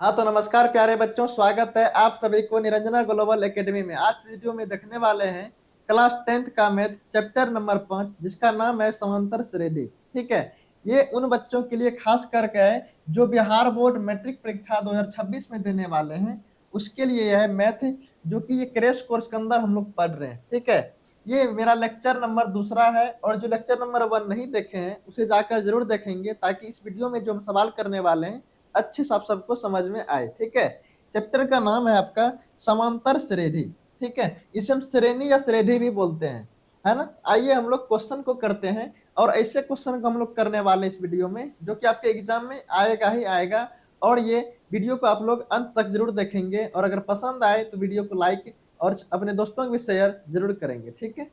हाँ तो नमस्कार प्यारे बच्चों, स्वागत है आप सभी को निरंजना ग्लोबल एकेडमी में। आज वीडियो में देखने वाले हैं क्लास 10th का मैथ चैप्टर नंबर 5, जिसका नाम है समांतर श्रेणी। ठीक है, ये उन बच्चों के लिए खास करके है जो बिहार बोर्ड मैट्रिक परीक्षा 2026 में देने वाले हैं। उसके लिए यह मैथ, जो कि ये क्रैश कोर्स के अंदर हम लोग पढ़ रहे हैं। ठीक है, ये मेरा लेक्चर नंबर दूसरा है, और जो लेक्चर नंबर 1 नहीं देखे हैं उसे जाकर जरूर देखेंगे, ताकि इस वीडियो में जो हम सवाल करने वाले हैं अच्छे से आप सबको समझ में आए। ठीक है, चैप्टर का नाम है आपका समांतर श्रेणी। ठीक है, इसे हम श्रेणी या श्रेणी भी बोलते हैं, है ना। आइए हम लोग क्वेश्चन को करते हैं, और ऐसे क्वेश्चन को हम लोग करने वाले हैं इस वीडियो में, जो कि आपके एग्जाम में आएगा ही आएगा। और ये वीडियो को आप लोग अंत तक जरूर देखेंगे, और अगर पसंद आए तो वीडियो को लाइक और अपने दोस्तों को भी शेयर जरूर करेंगे। ठीक है,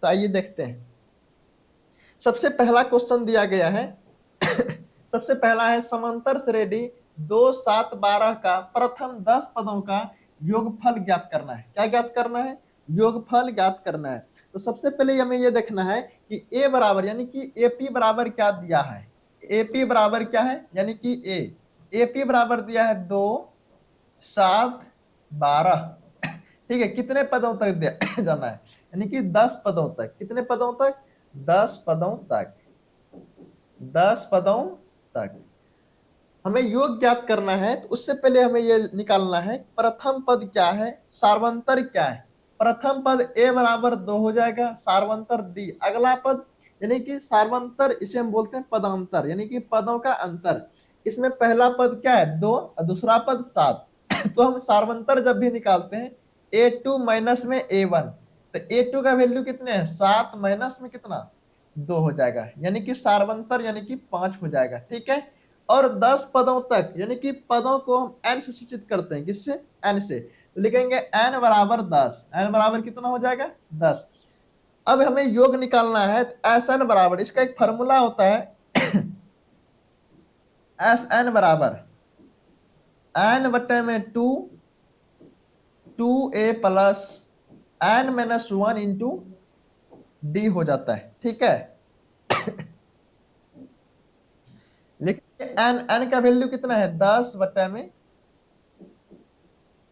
तो आइए देखते हैं। सबसे पहला क्वेश्चन दिया गया है सबसे पहला है समांतर श्रेणी 2 7 12 का प्रथम 10 पदों का योगफल ज्ञात करना है। क्या ज्ञात करना है? योगफल ज्ञात करना है। तो सबसे पहले हमें यह देखना है कि ए बराबर यानी कि एपी बराबर क्या दिया है। एपी बराबर क्या है, यानी कि एपी बराबर दिया है 2 7 12। ठीक है, कितने पदों तक जाना है, यानी कि 10 पदों तक। कितने पदों तक? 10 पदों तक। 10 पदों तक हमें योग ज्ञात करना है। तो उससे पहले हमें यह निकालना है प्रथम पद क्या है, सार्वंतर क्या है। प्रथम पद ए बराबर 2 हो जाएगा, सार्वंतर डी। अगला पद यानी कि सार्वंतर, इसे हम बोलते हैं पदांतर, यानी कि पदों का अंतर। इसमें पहला पद क्या है 2 और दूसरा पद 7। तो हम सार्वंतर जब भी निकालते हैं A2 माइनस में A1, तो A2 का वैल्यू कितने है 7 माइनस में कितना 2 हो जाएगा, यानी कि सार्वंतर यानी कि 5 हो जाएगा। ठीक है, और 10 पदों तक, यानी कि पदों को हम n से सूचित करते हैं। किससे? n से। तो लिखेंगे n बराबर 10। n बराबर कितना हो जाएगा 10। अब हमें योग निकालना है। एस एन बराबर, इसका एक फॉर्मूला होता है एस एन बराबर n बटे में 2 2a plus n minus 1 into D हो जाता है। ठीक है, लेकिन n का वैल्यू कितना है 10 बटे में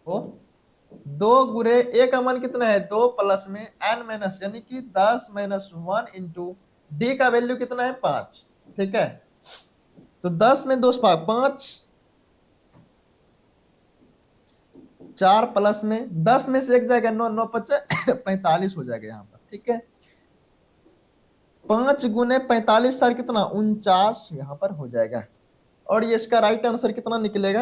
2। 2 गुरे ए का मान कितना है 2 प्लस में n माइनस, यानी कि 10 माइनस 1 इंटू डी का वैल्यू कितना है 5। ठीक है, तो 10 में 2 5, 4 प्लस में 10 में से एक जाएगा 9, 9 पचे 45 हो जाएगा यहाँ पर। ठीक है, 5 गुने 45 सर कितना 49 यहाँ पर हो जाएगा। और ये इसका राइट आंसर कितना निकलेगा,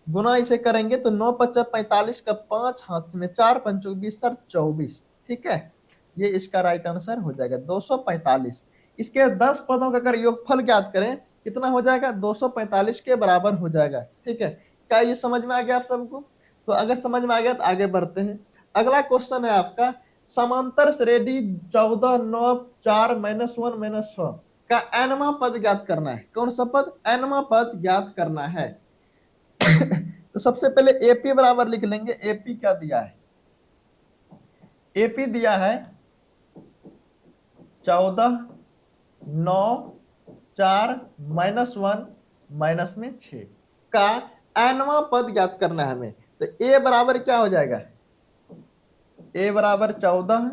गुना इसे करेंगे तो 9 पचा 45 का 5 हाथ में 4 पंचों 20 सर 24। ठीक है, ये इसका राइट आंसर हो जाएगा 245। इसके 10 पदों का अगर योगफल ज्ञात करें कितना हो जाएगा 245 के बराबर हो जाएगा। ठीक है, क्या ये समझ में आ गया आप सबको? तो अगर समझ में आ गया तो आगे बढ़ते हैं। अगला क्वेश्चन है आपका समांतर श्रेणी 14 9 4 माइनस 1 माइनस 6 का एनवा पद ज्ञात करना है। कौन सा पद? एनवा पद ज्ञात करना है। तो सबसे पहले एपी बराबर लिख लेंगे। एपी क्या दिया है? एपी दिया है 14 9 4 माइनस 1 माइनस में 6 का एनवा पद ज्ञात करना है हमें। तो ए बराबर क्या हो जाएगा? ए बराबर 14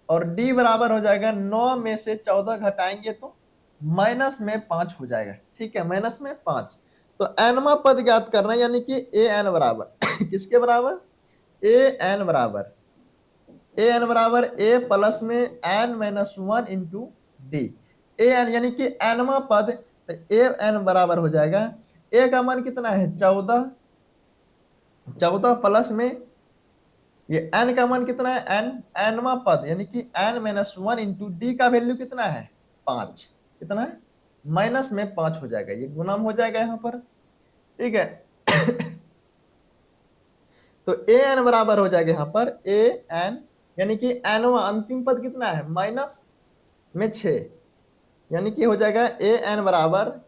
और डी बराबर हो जाएगा 9 में से 14 घटाएंगे तो माइनस में 5 हो जाएगा। ठीक है, माइनस में 5। तो एनवा पद ज्ञात करना है, यानी कि ए एन बराबर किसके बराबर? ए एन बराबर ए प्लस में N minus 1 into D. A N यानी कि एनवा पद, तो ए एन बराबर हो जाएगा ए का मान कितना है 14, 14 प्लस में ये n का मान कितना है n, nवा पद यानी कि n माइनस 1 इंटू डी का वैल्यू कितना है 5। कितना है? माइनस में 5 हो जाएगा, ये गुणाम हो जाएगा यहाँ पर। ठीक है तो ए एन बराबर हो जाएगा यहाँ पर ए एन, यानी कि एनवा अंतिम पद कितना है माइनस में 6, यानी कि हो जाएगा ए एन बराबर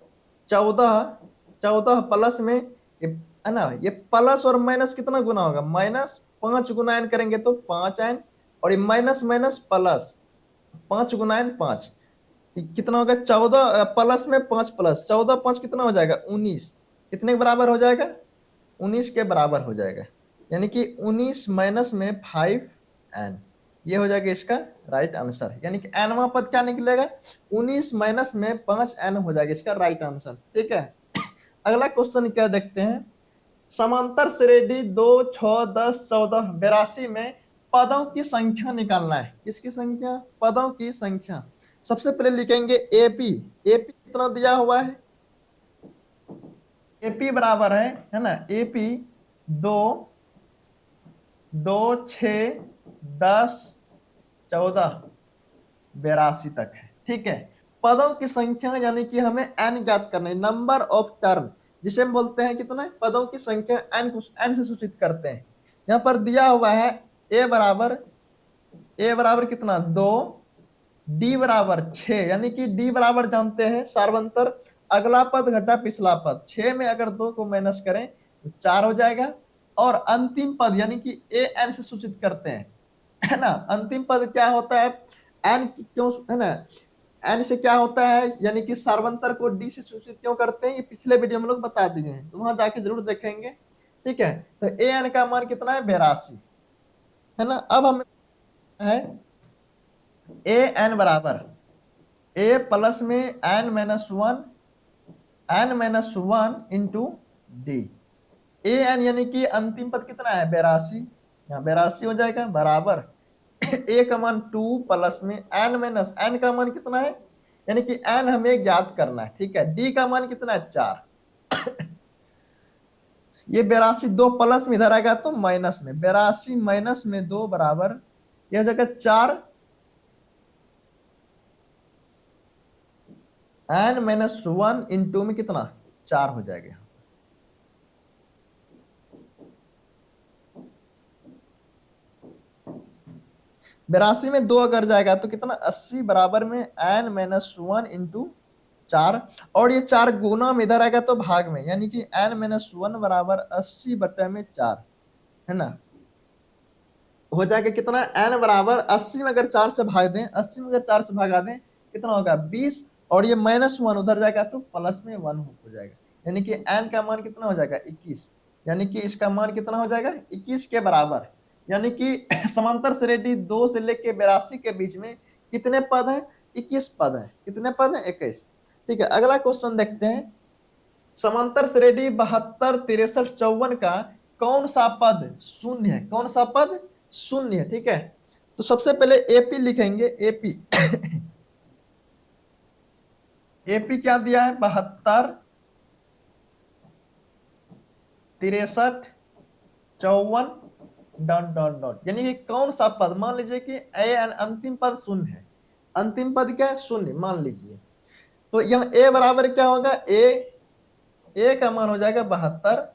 14, 14 प्लस में ये है ना, ये प्लस और माइनस कितना गुना होगा माइनस 5 गुना एन करेंगे तो 5 एन, और ये माइनस माइनस प्लस 5 गुना एन 5 कितना होगा 14 प्लस में 5 प्लस 14 5 कितना हो जाएगा 19। कितने के बराबर हो जाएगा 19 के बराबर हो जाएगा, यानी कि 19 माइनस में 5n, ये हो जाएगा इसका राइट आंसर। यानी कि nवां पद क्या निकलेगा, 19 माइनस में 5n हो जाएगा इसका राइट आंसर। ठीक है, अगला क्वेश्चन क्या देखते हैं। समांतर श्रेणी 2, 6, 10, 14, 82 में पदों की संख्या निकालना है। किसकी संख्या, पदों की संख्या। सबसे पहले लिखेंगे एपी। एपी कितना दिया हुआ है, एपी बराबर है ना, एपी 2, 2, 6, 10, 14, 82 तक है। ठीक है, पदों की संख्या यानी कि हमें n ज्ञात करना है, नंबर ऑफ टर्म, जिसे हम बोलते हैं कितना है, पदों की संख्या n को n से सूचित करते हैं। यहाँ पर दिया हुआ है a बराबर कितना 2, d बराबर 6, यानी कि d बराबर जानते हैं सार्वंतर, अगला पद घटा पिछला पद, 6 में अगर 2 को माइनस करें तो 4 हो जाएगा। और अंतिम पद यानी कि a n से सूचित करते हैं, है ना। अंतिम पद क्या होता है, n क्यों, है ना, n से क्या होता है, यानी कि सार्वंतर को d से सूचित क्यों करते हैं, ये पिछले वीडियो में लोग बता दिए हैं, तो वहां जाके जरूर देखेंगे। ठीक है, तो an का मान कितना है 82, है ना। अब हमें है an बराबर a प्लस में n-1 इंटू डी। an यानी कि अंतिम पद कितना है 82, यहाँ 82 हो जाएगा, बराबर a का मान 2 प्लस में n का मान कितना है, यानी कि n हमें ज्ञात करना है। ठीक है, d का मान कितना है 4, ये 82 2 प्लस में इधर आएगा तो माइनस में, 82 माइनस में 2 बराबर, यह हो जाएगा 4, n-1 इंटू में कितना 4 हो जाएगा। 82 में 2 अगर जाएगा तो कितना 80 बराबर में n-1 इंटू 4, और ये 4 गुना में इधर आएगा तो भाग में, यानी कि n-1 बराबर 80 बटे में 4, है ना। हो जाएगा कितना, n बराबर 80 में अगर 4 से भाग दें, 80 में अगर 4 से भागा दें कितना होगा 20, और ये -1 उधर जाएगा तो प्लस में 1 हो जाएगा, यानी कि n का मान कितना हो जाएगा 21, यानी कि इसका मान कितना हो जाएगा 21 के बराबर। यानी कि समांतर श्रेणी 2 से लेके 82 के बीच में कितने पद हैं, 21 पद हैं। कितने पद हैं, 21। ठीक है, अगला क्वेश्चन देखते हैं। समांतर श्रेणी 72, 63, 54 का कौन सा पद शून्य है, कौन सा पद शून्य है। ठीक है, तो सबसे पहले एपी लिखेंगे, एपी एपी क्या दिया है 72, 63, 54, डॉट डॉट डॉट, यानी कि कौन सा पद, मान लीजिए कि ए अंतिम पद शून्य है, अंतिम पद क्या है शून्य मान लीजिए, तो यह ए बराबर क्या होगा, ए का मान हो जाएगा 72,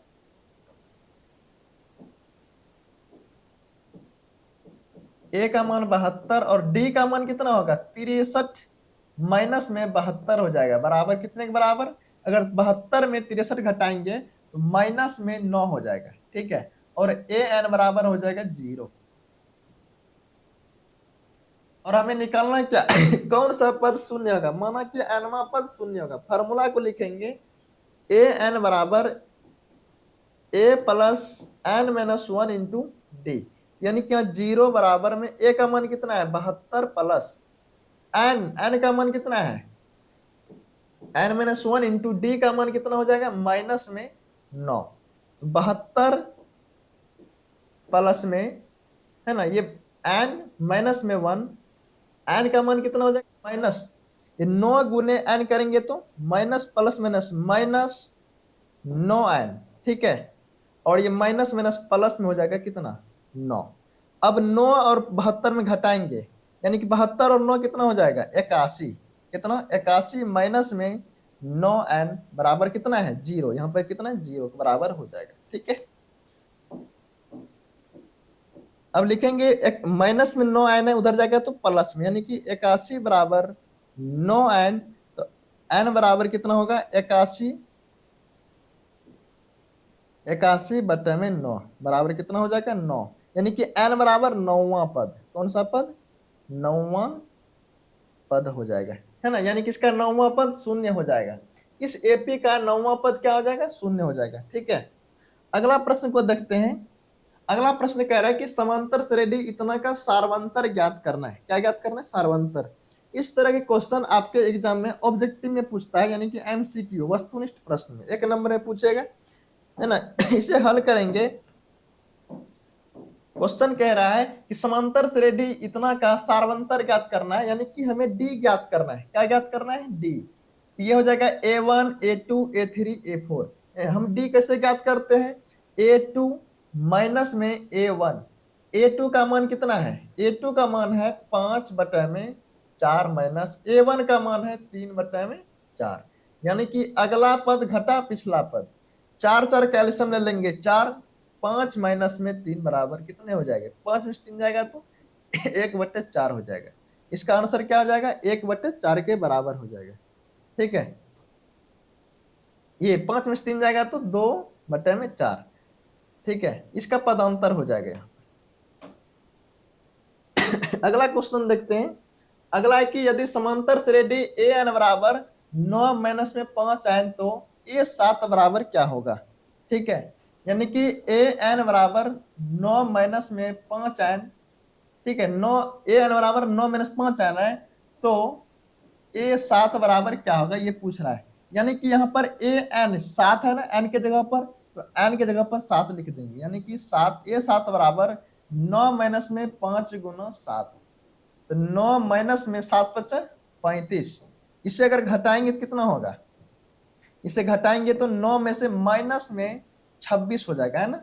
ए का मान 72, और डी का मान कितना होगा 63 माइनस में 72 हो जाएगा, बराबर कितने के बराबर, अगर 72 में 63 घटाएंगे तो माइनस में 9 हो जाएगा। ठीक है, और ए एन बराबर हो जाएगा 0, और हमें निकालना क्या कौन सा पद शून्य होगा, माना कि एनवा पद शून्य होगा, फार्मूला को लिखेंगे ए एन बराबर ए प्लस n-1 इंटू डी, यानी कि 0 बराबर में ए का मान कितना है 72 प्लस n का मान कितना है n-1 इंटू डी का मान कितना हो जाएगा माइनस में 9, तो 72 प्लस में, है ना, ये n माइनस में 1, n का मान कितना हो जाएगा माइनस, ये 9 गुने n करेंगे तो minus plus minus minus 9n। ठीक है, और ये माइनस माइनस प्लस में हो जाएगा कितना 9। अब 9 और 72 में घटाएंगे, यानी कि 72 और 9 कितना हो जाएगा 81, कितना 81 माइनस में 9n बराबर कितना है 0, यहाँ पर कितना 0 के बराबर हो जाएगा। ठीक है, अब लिखेंगे एक माइनस में 9n है, उधर जाएगा तो प्लस में, यानी कि 81 बराबर 9n, तो n बराबर कितना होगा 81 बटे में 9 बराबर कितना हो जाएगा 9, यानी कि n बराबर 9वां पद, कौन सा पद 9वां पद हो जाएगा, है ना, यानी कि इसका 9वां पद शून्य हो जाएगा, इस एपी का 9वां पद क्या हो जाएगा शून्य हो जाएगा। ठीक है, अगला प्रश्न को देखते हैं। अगला प्रश्न कह रहा है कि समांतर श्रेणी इतना का सार्वंतर ज्ञात करना है। क्या ज्ञात करना है? सार्वंतर। इस तरह के क्वेश्चन आपके एग्जाम में ऑब्जेक्टिव में पूछता है, यानी कि एमसीक्यू, वस्तुनिष्ठ प्रश्न में 1 नंबर में पूछेगा, है ना। इसे हल करेंगे। क्वेश्चन कह रहा है कि समांतर श्रेणी इतना का सार्वंतर ज्ञात करना है, यानी कि हमें डी ज्ञात करना है। क्या ज्ञात करना है? डी। ये हो जाएगा A1 A2 A3 A4। हम डी कैसे ज्ञात करते हैं? A2 माइनस में A1। A2 का मान कितना है? A2 का मान है 5/4 माइनस A1 का मान है 3/4, यानी कि अगला पद घटा पिछला पद। 4 4 कैल्शियम ले लेंगे, 4, 5 माइनस में 3 बराबर कितने हो जाएंगे? 5 में से 3 जाएगा तो 1/4 हो जाएगा। इसका आंसर क्या हो जाएगा? 1/4 के बराबर हो जाएगा। ठीक है, ये 5 में से 3 जाएगा तो 2/4। ठीक है, इसका पदांतर हो जाएगा। अगला क्वेश्चन देखते हैं। अगला है कि यदि समांतर श्रेणी ए एन बराबर 9 माइनस में 5 एन तो ए 7 बराबर क्या होगा? ठीक है, यानी कि ए एन बराबर 9 माइनस में 5 एन। ठीक है, 9 ए एन बराबर 9 माइनस 5 एन है, तो ए 7 बराबर क्या होगा ये पूछ रहा है। यानी कि यहाँ पर ए एन 7 है ना, एन के जगह पर, तो एन के जगह पर 7 लिख देंगे, यानी कि 7 ए 7 बराबर 9 माइनस में 5 गुना 7, तो 9 माइनस में 7 बचा 35। इसे अगर घटाएंगे तो कितना होगा? इसे घटाएंगे तो 9 में से माइनस में 26 हो जाएगा, है ना।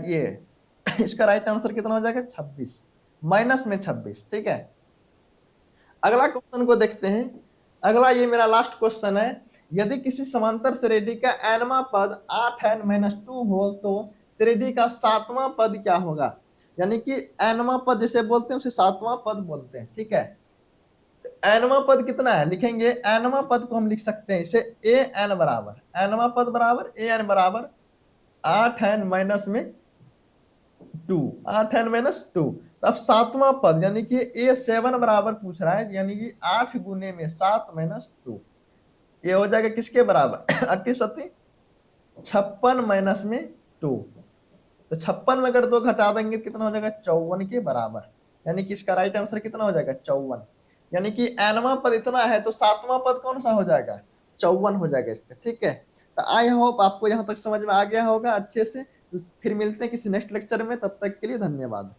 ये इसका राइट आंसर कितना हो जाएगा? 26 माइनस में 26। ठीक है, अगला क्वेश्चन को देखते हैं। अगला ये मेरा लास्ट क्वेश्चन है। यदि किसी समांतर श्रेणी का एनवां पद 8n-2 हो तो श्रेणी का 7वां पद क्या होगा? यानी कि एनवां पद जिसे बोलते हैं उसे 7वां पद बोलते हैं। ठीक है, एनवां पद कितना है लिखेंगे? एनवां पद को हम लिख सकते हैं इसे ए एन बराबर, एनवां पद बराबर ए एन बराबर 8n-2, 8n-2। अब 7वां पद यानी कि A7 बराबर पूछ रहा है, यानी कि 8 गुने में 7-2, ये हो जाएगा किसके बराबर? 88 56-2, तो 56 में अगर 2 घटा देंगे कितना हो जाएगा? 54 के बराबर, यानी कि इसका राइट आंसर कितना हो जाएगा? 54। यानी कि एनवां पद इतना है तो 7वां पद कौन सा हो जाएगा? 54 हो जाएगा इसका। ठीक है, तो आई होप आपको यहाँ तक समझ में आ गया होगा अच्छे से। फिर मिलते हैं किसी नेक्स्ट लेक्चर में, तब तक के लिए धन्यवाद।